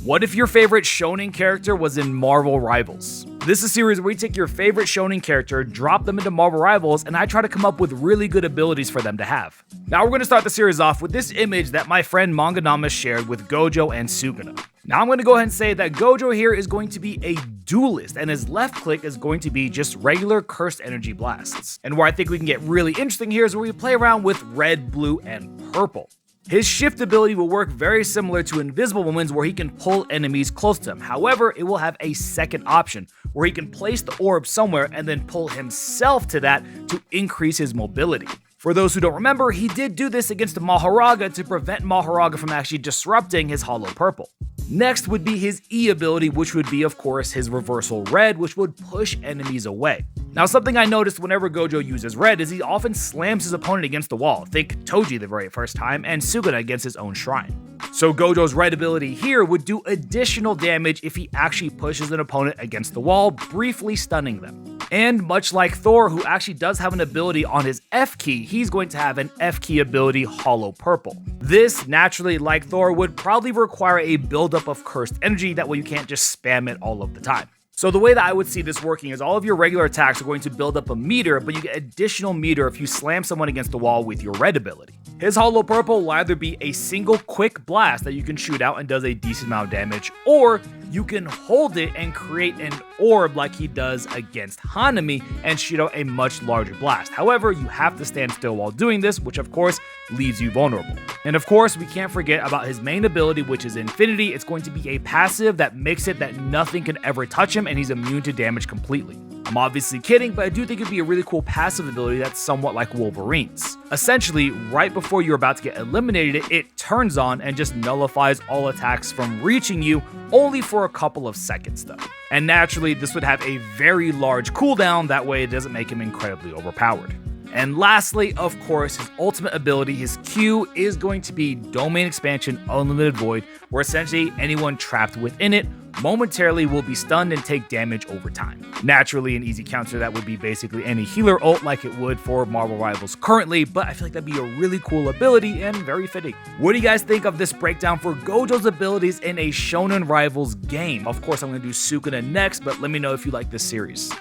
What if your favorite shonen character was in Marvel Rivals? This is a series where we take your favorite shonen character, drop them into Marvel Rivals, and I try to come up with really good abilities for them to have. Now we're going to start the series off with this image that my friend Manganama shared with Gojo and Suguna. Now I'm going to go ahead and say that Gojo here is going to be a duelist, and his left click is going to be just regular cursed energy blasts. And where I think we can get really interesting here is where we play around with red, blue, and purple. His shift ability will work very similar to Invisible Woman's, where he can pull enemies close to him. However, it will have a second option where he can place the orb somewhere and then pull himself to that to increase his mobility. For those who don't remember, he did do this against Mahoraga to prevent Mahoraga from actually disrupting his Hollow Purple. Next would be his E ability, which would be, of course, his Reversal Red, which would push enemies away. Now, something I noticed whenever Gojo uses red is he often slams his opponent against the wall. Think Toji the very first time, and Suguna against his own shrine. So Gojo's red ability here would do additional damage if he actually pushes an opponent against the wall, briefly stunning them. And much like Thor, who actually does have an ability on his F key, he's going to have an F key ability, Hollow Purple. This, naturally, like Thor, would probably require a buildup of cursed energy, that way you can't just spam it all of the time. So the way that I would see this working is all of your regular attacks are going to build up a meter, but you get additional meter if you slam someone against the wall with your red ability. His Hollow Purple will either be a single quick blast that you can shoot out and does a decent amount of damage, or you can hold it and create an orb like he does against Hanami and shoot out a much larger blast. However, you have to stand still while doing this, which of course leaves you vulnerable. And of course, we can't forget about his main ability, which is Infinity. It's going to be a passive that makes it that nothing can ever touch him and he's immune to damage completely. I'm obviously kidding, but I do think it'd be a really cool passive ability that's somewhat like Wolverine's. Essentially, right before you're about to get eliminated, it turns on and just nullifies all attacks from reaching you, only for a couple of seconds though. And naturally, this would have a very large cooldown, that way it doesn't make him incredibly overpowered. And lastly, of course, his ultimate ability, his Q, is going to be Domain Expansion Unlimited Void, where essentially anyone trapped within it momentarily will be stunned and take damage over time. Naturally, an easy counter that would be basically any healer ult like it would for Marvel Rivals currently, but I feel like that'd be a really cool ability and very fitting. What do you guys think of this breakdown for Gojo's abilities in a Shonen Rivals game? Of course, I'm going to do Sukuna next, but let me know if you like this series.